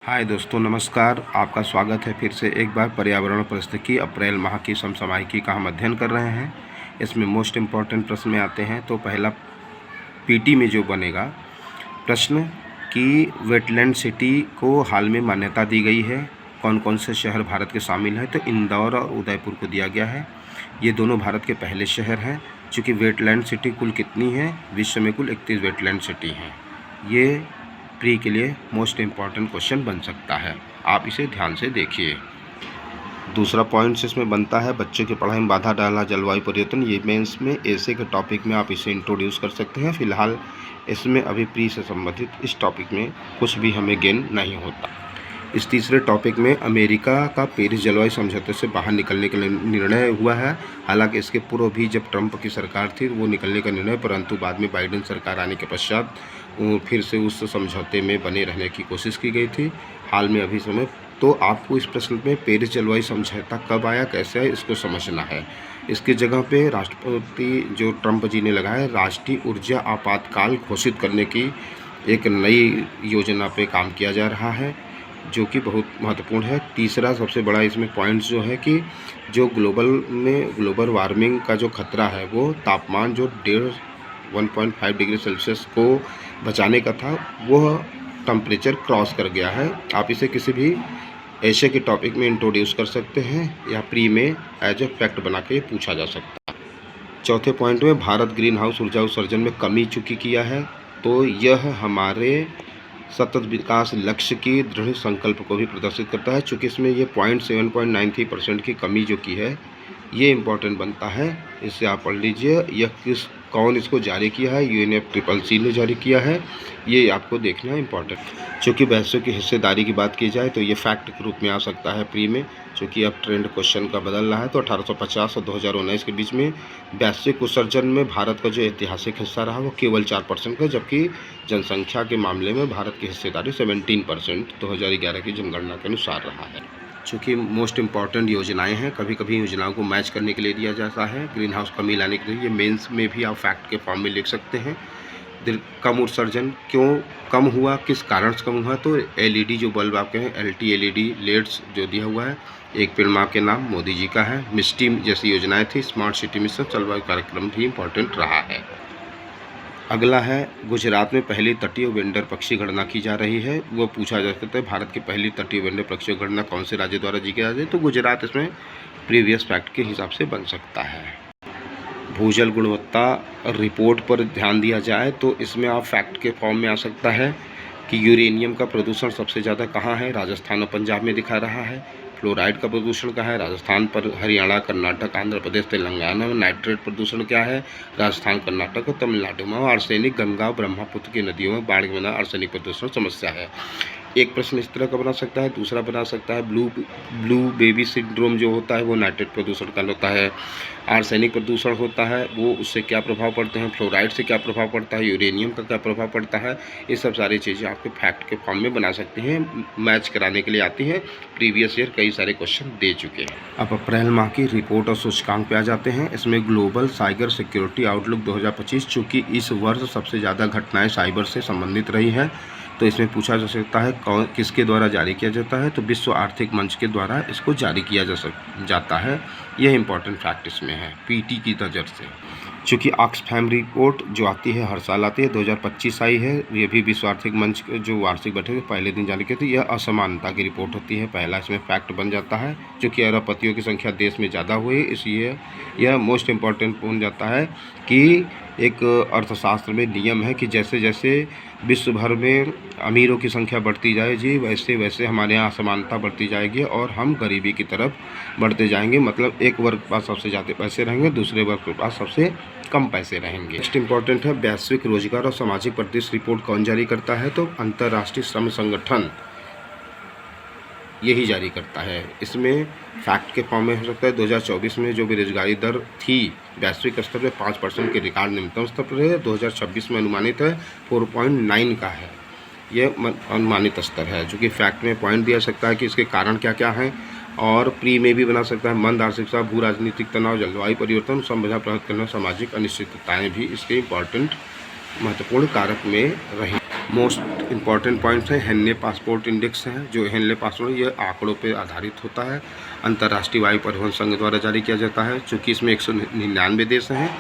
हाय दोस्तों, नमस्कार। आपका स्वागत है फिर से एक बार पर्यावरण परिस्थिति अप्रैल माह की समसामयिकी का हम अध्ययन कर रहे हैं। इसमें मोस्ट इम्पॉर्टेंट प्रश्न में आते हैं। तो पहला पीटी में जो बनेगा प्रश्न कि वेटलैंड सिटी को हाल में मान्यता दी गई है, कौन कौन से शहर भारत के शामिल हैं। तो इंदौर और उदयपुर को दिया गया है। ये दोनों भारत के पहले शहर हैं। चूँकि वेटलैंड सिटी कुल कितनी है, विश्व में कुल 31 वेटलैंड सिटी हैं। ये प्री के लिए मोस्ट इम्पॉर्टेंट क्वेश्चन बन सकता है, आप इसे ध्यान से देखिए। दूसरा पॉइंट्स इसमें बनता है बच्चों की पढ़ाई में बाधा डालना, जलवायु परिवर्तन। ये मेंस में ऐसे के टॉपिक में आप इसे इंट्रोड्यूस कर सकते हैं। फिलहाल इसमें अभी प्री से संबंधित इस टॉपिक में कुछ भी हमें गेन नहीं होता। इस तीसरे टॉपिक में अमेरिका का पेरिस जलवायु समझौते से बाहर निकलने का निर्णय हुआ है। हालांकि इसके पूर्व भी जब ट्रंप की सरकार थी वो निकलने का निर्णय, परंतु बाद में बाइडेन सरकार आने के पश्चात फिर से उस समझौते में बने रहने की कोशिश की गई थी। हाल में अभी समय तो आपको इस प्रश्न में पेरिस जलवायु समझौता कब आया, कैसे है, इसको समझना है। इसकी जगह पे राष्ट्रपति जो ट्रंप जी ने लगाया, राष्ट्रीय ऊर्जा आपातकाल घोषित करने की एक नई योजना पे काम किया जा रहा है, जो कि बहुत महत्वपूर्ण है। तीसरा सबसे बड़ा इसमें पॉइंट जो है कि जो ग्लोबल वार्मिंग का जो खतरा है, वो तापमान जो 1.5 डिग्री सेल्सियस को बचाने का था, वह टेम्परेचर क्रॉस कर गया है। आप इसे किसी भी ऐसे के टॉपिक में इंट्रोड्यूस कर सकते हैं या प्री में एज ए फैक्ट बना के पूछा जा सकता है। चौथे पॉइंट में भारत ग्रीन हाउस ऊर्जा उत्सर्जन में कमी चूकी किया है, तो यह हमारे सतत विकास लक्ष्य की दृढ़ संकल्प को भी प्रदर्शित करता है। चूँकि इसमें ये 7.93% की कमी जो की है, ये इम्पॉर्टेंट बनता है। इससे आप पढ़ लीजिए यह कौन इसको जारी किया है। UNFCCC ने जारी किया है, ये आपको देखना है इम्पॉर्टेंट। चूँकि बहसों की हिस्सेदारी की बात की जाए तो ये फैक्ट के रूप में आ सकता है प्री में। चूँकि अब ट्रेंड क्वेश्चन का बदल रहा है, तो 1850 और 2019 के बीच में वैश्विक उत्सर्जन में भारत का जो ऐतिहासिक हिस्सा रहा वो केवल 4% का, जबकि जनसंख्या के मामले में भारत की हिस्सेदारी 17% 2011 की जनगणना के अनुसार रहा है। चूँकि मोस्ट इम्पॉर्टेंट योजनाएं हैं, कभी कभी योजनाओं को मैच करने के लिए दिया जाता है। ग्रीन हाउस कमी लाने के लिए ये मेंस में भी आप फैक्ट के फॉर्म में लिख सकते हैं। कम उत्सर्जन क्यों कम हुआ, किस कारण से कम हुआ, तो LED जो बल्ब आपके हैं, LT LED लेड्स जो दिया हुआ है, एक पेड़ माँ के नाम मोदी जी का है। मिस्टी जैसी योजनाएं थी, स्मार्ट सिटी मिशन, जलवायु कार्यक्रम भी इम्पोर्टेंट रहा है। अगला है गुजरात में पहली तटीय वेंडर पक्षी गणना की जा रही है। वो पूछा जा सकता है भारत की पहली तटीय वेंडर पक्षी गणना कौन से राज्य द्वारा की जा रही है, तो गुजरात इसमें प्रीवियस फैक्ट के हिसाब से बन सकता है। भूजल गुणवत्ता रिपोर्ट पर ध्यान दिया जाए तो इसमें आप फैक्ट के फॉर्म में आ सकता है कि यूरेनियम का प्रदूषण सबसे ज़्यादा कहाँ है, राजस्थान और पंजाब में दिखा रहा है। फ्लोराइड का प्रदूषण कहाँ है, राजस्थान पर, हरियाणा, कर्नाटक, आंध्र प्रदेश, तेलंगाना में। नाइट्रेट प्रदूषण क्या है, राजस्थान, कर्नाटक और तमिलनाडु में। आर्सेनिक गंगा ब्रह्मपुत्र की नदियों में बाढ़ के बिना आर्सेनिक प्रदूषण समस्या है। एक प्रश्न इस तरह का बना सकता है। दूसरा बना सकता है ब्लू बेबी सिंड्रोम जो होता है वो नाइट्रेट प्रदूषण का होता है। आर्सेनिक प्रदूषण होता है, वो उससे क्या प्रभाव पड़ते हैं, फ्लोराइड से क्या प्रभाव पड़ता है, यूरेनियम का क्या प्रभाव पड़ता है। ये सब सारी चीज़ें आपके फैक्ट के फॉर्म में बना सकते हैं, मैच कराने के लिए आती हैं। प्रीवियस ईयर कई सारे क्वेश्चन दे चुके हैं। अब अप्रैल माह की रिपोर्ट और सूचकांक पे आ जाते हैं। इसमें ग्लोबल साइबर सिक्योरिटी आउटलुक 2025, चूँकि इस वर्ष सबसे ज़्यादा घटनाएँ साइबर से संबंधित रही हैं, तो इसमें पूछा जा सकता है किसके द्वारा जारी किया जाता है, तो विश्व आर्थिक मंच के द्वारा इसको जारी किया जाता है। यह इंपॉर्टेंट फैक्ट इसमें है पीटी की नज़र से। चूँकि ऑक्सफैम रिपोर्ट जो आती है हर साल आती है, 2025 आई है। ये भी विश्व आर्थिक मंच जो वार्षिक बैठक के पहले दिन जारी की थी। यह असमानता की रिपोर्ट होती है, पहला इसमें फैक्ट बन जाता है। चूँकि अरबपतियों की संख्या देश में ज़्यादा हुई, इसलिए यह मोस्ट इम्पॉर्टेंट बन जाता है कि एक अर्थशास्त्र में नियम है कि जैसे जैसे विश्व भर में अमीरों की संख्या बढ़ती जाएगी, वैसे वैसे हमारे यहाँ असमानता बढ़ती जाएगी और हम गरीबी की तरफ बढ़ते जाएंगे। मतलब एक वर्ग के पास सबसे ज़्यादा पैसे रहेंगे, दूसरे वर्ग के पास सबसे कम पैसे रहेंगे। नेक्स्ट इंपॉर्टेंट है वैश्विक रोजगार और सामाजिक परिदृश्य रिपोर्ट कौन जारी करता है, तो अंतर्राष्ट्रीय श्रम संगठन यही जारी करता है। इसमें फैक्ट के फॉर्म में हो सकता है 2024 में जो बेरोजगारी दर थी वैश्विक स्तर पर 5% के रिकॉर्ड निम्नतम स्तर पर है। 2026 में अनुमानित है 4.9 का है, यह अनुमानित स्तर है। जो कि फैक्ट में पॉइंट दिया सकता है कि इसके कारण क्या क्या हैं, और प्री में भी बना सकता है मंद आर्थिकता, भू राजनीतिक तनाव, जलवायु परिवर्तन, संविधान प्रभावित करना, सामाजिक अनिश्चितताएँ भी इसके इम्पॉर्टेंट महत्वपूर्ण कारक में रही। मोस्ट इम्पॉर्टेंट पॉइंट्स हैं। हेनले पासपोर्ट इंडेक्स है, जो हेनले पासपोर्ट ये आंकड़ों पर आधारित होता है, अंतर्राष्ट्रीय वायु परिवहन संघ द्वारा जारी किया जाता है। चूँकि इसमें 199 देश हैं।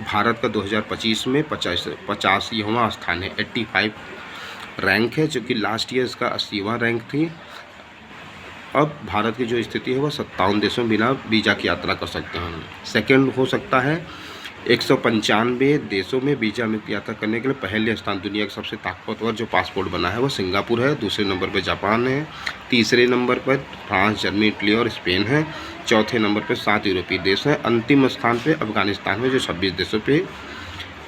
भारत का 2025 में 85वां स्थान है, 85 रैंक है, जो कि लास्ट ईयर इसका 80वां रैंक थी। अब भारत की जो स्थिति है वह 57 देशों में बिना वीज़ा की यात्रा कर सकते हैं। सेकंड हो सकता है 195 देशों में वीज़ा मुक्त यात्रा करने के लिए पहले स्थान दुनिया का सबसे ताकतवर जो पासपोर्ट बना है वह सिंगापुर है। दूसरे नंबर पर जापान है। तीसरे नंबर पर फ्रांस, जर्मनी, इटली और स्पेन है। चौथे नंबर पर 7 यूरोपीय देश हैं। अंतिम स्थान पर अफगानिस्तान है, जो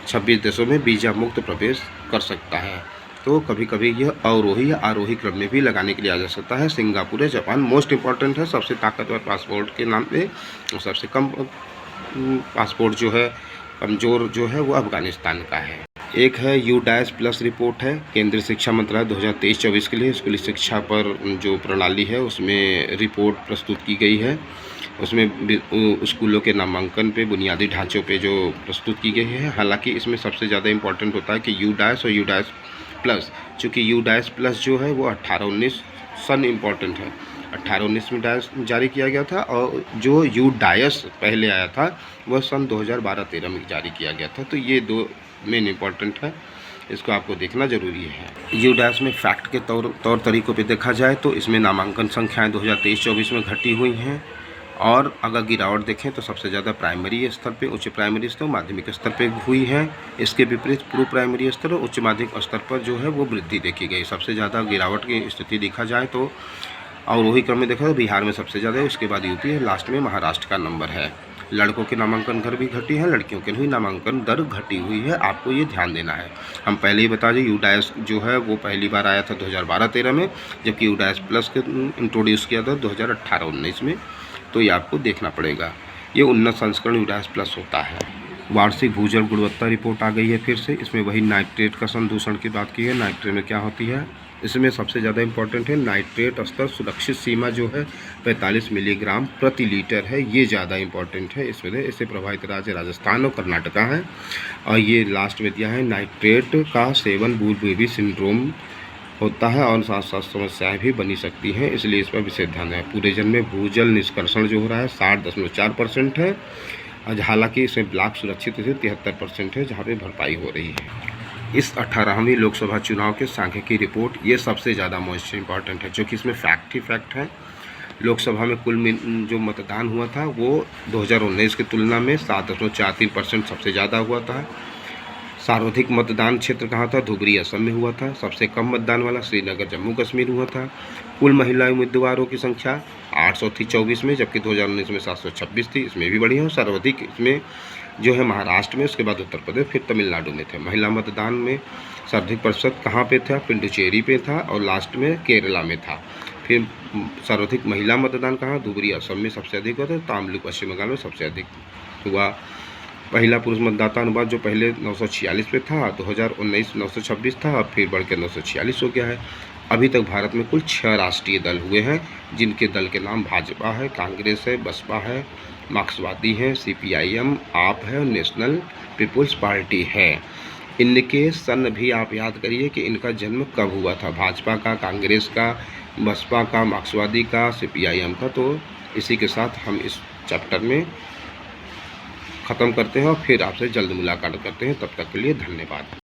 26 देशों में वीज़ा मुक्त प्रवेश कर सकता है। तो कभी कभी यह अवरोही या आरोही क्रम में भी लगाने के लिए आ जा सकता है। सिंगापुर है, जापान मोस्ट इम्पॉर्टेंट है सबसे ताकतवर पासपोर्ट के नाम पे, और सबसे कम पासपोर्ट जो है कमज़ोर जो है वो अफगानिस्तान का है। एक है U++ रिपोर्ट है, केंद्रीय शिक्षा मंत्रालय 2023-24 के लिए स्कूली शिक्षा पर जो प्रणाली है उसमें रिपोर्ट प्रस्तुत की गई है। उसमें स्कूलों के नामांकन पे बुनियादी ढांचों पे जो प्रस्तुत की गई है। हालांकि इसमें सबसे ज़्यादा इम्पोर्टेंट होता है कि U- और U++। चूँकि U++ जो है वो 18-19 सन इम्पॉर्टेंट है, 18-19 में जारी किया गया था, और जो U- पहले आया था वह सन 2012-13 में जारी किया गया था। तो ये दो मेन इम्पॉर्टेंट है, इसको आपको देखना ज़रूरी है। U- में फैक्ट के तौर तरीक़ों पे देखा जाए तो इसमें नामांकन संख्याएं 2023-24 में घटी हुई हैं। और अगर गिरावट देखें तो सबसे ज़्यादा प्राइमरी स्तर पे, उच्च प्राइमरी स्तर, माध्यमिक स्तर पे हुई है। इसके विपरीत पूर्व प्राइमरी स्तर और उच्च माध्यमिक स्तर पर जो है वो वृद्धि देखी गई। सबसे ज़्यादा गिरावट की स्थिति देखा जाए तो अवरोही क्रम में देखा तो बिहार में सबसे ज़्यादा है, उसके बाद यूपी है, लास्ट में महाराष्ट्र का नंबर है। लड़कों के नामांकन दर भी घटी है, लड़कियों के भी नामांकन दर घटी हुई है। आपको ये ध्यान देना है। हम पहले ही बता दें U- जो है वो पहली बार आया था 2012-13 में, जबकि U++ के इंट्रोड्यूस किया था 2018-19 में। तो ये आपको देखना पड़ेगा। ये उन्नत संस्करण U+ होता है। वार्षिक भूजल गुणवत्ता रिपोर्ट आ गई है फिर से। इसमें वही नाइट्रेट का संदूषण की बात की है। नाइट्रेट में क्या होती है, इसमें सबसे ज़्यादा इम्पोर्टेंट है नाइट्रेट स्तर सुरक्षित सीमा जो है 45 मिलीग्राम प्रति लीटर है। ये ज़्यादा इम्पोर्टेंट है। इससे प्रभावित राज्य राजस्थान और कर्नाटका है। और ये लास्ट में दिया है नाइट्रेट का सेवन बुलबुली सिंड्रोम होता है और साथ साथ समस्याएं भी बनी सकती हैं, इसलिए इस पर विशेष ध्यान दें। पूरे जन में भूजल निष्कर्षण जो हो रहा है 60.4% है। हालांकि इसमें ब्लॉक सुरक्षित 73% है, जहाँ पे भरपाई हो रही है। इस 18वीं लोकसभा चुनाव के सांख्यिकी रिपोर्ट ये सबसे ज़्यादा मोस्ट इम्पॉर्टेंट है, जो कि इसमें फैक्ट ही फैक्ट है। लोकसभा में कुल जो मतदान हुआ था वो 2019 की तुलना में 7.43% सबसे ज़्यादा हुआ था। सर्वाधिक मतदान क्षेत्र कहाँ था, धुबरी असम में हुआ था। सबसे कम मतदान वाला श्रीनगर जम्मू कश्मीर हुआ था। कुल महिला उम्मीदवारों की संख्या 800 थी 24 में, जबकि 2019 में 726 थी। इसमें भी बढ़िया। सर्वाधिक इसमें जो है महाराष्ट्र में, उसके बाद उत्तर प्रदेश, फिर तमिलनाडु में थे। महिला मतदान में सर्वाधिक प्रतिशत कहाँ पे था, पुडुचेरी पे था, और लास्ट में केरला में था। फिर सर्वाधिक महिला मतदान कहाँ, धुबरी असम में सबसे अधिक हुआ था। तमिलनाडु पश्चिम बंगाल में सबसे अधिक हुआ। पहला पुरुष मतदाता अनुपात जो पहले 946 पे था, 2019 926 था, और फिर बढ़कर 946 हो गया है। अभी तक भारत में कुल 6 राष्ट्रीय दल हुए हैं, जिनके दल के नाम भाजपा है, कांग्रेस है, बसपा है, मार्क्सवादी है, CPIM, आप है और नेशनल पीपुल्स पार्टी है। इनके सन भी आप याद करिए कि इनका जन्म कब हुआ था, भाजपा का, कांग्रेस का, बसपा का, मार्क्सवादी का, CPIM का। तो इसी के साथ हम इस चैप्टर में ख़त्म करते हैं और फिर आपसे जल्द मुलाकात करते हैं। तब तक के लिए धन्यवाद।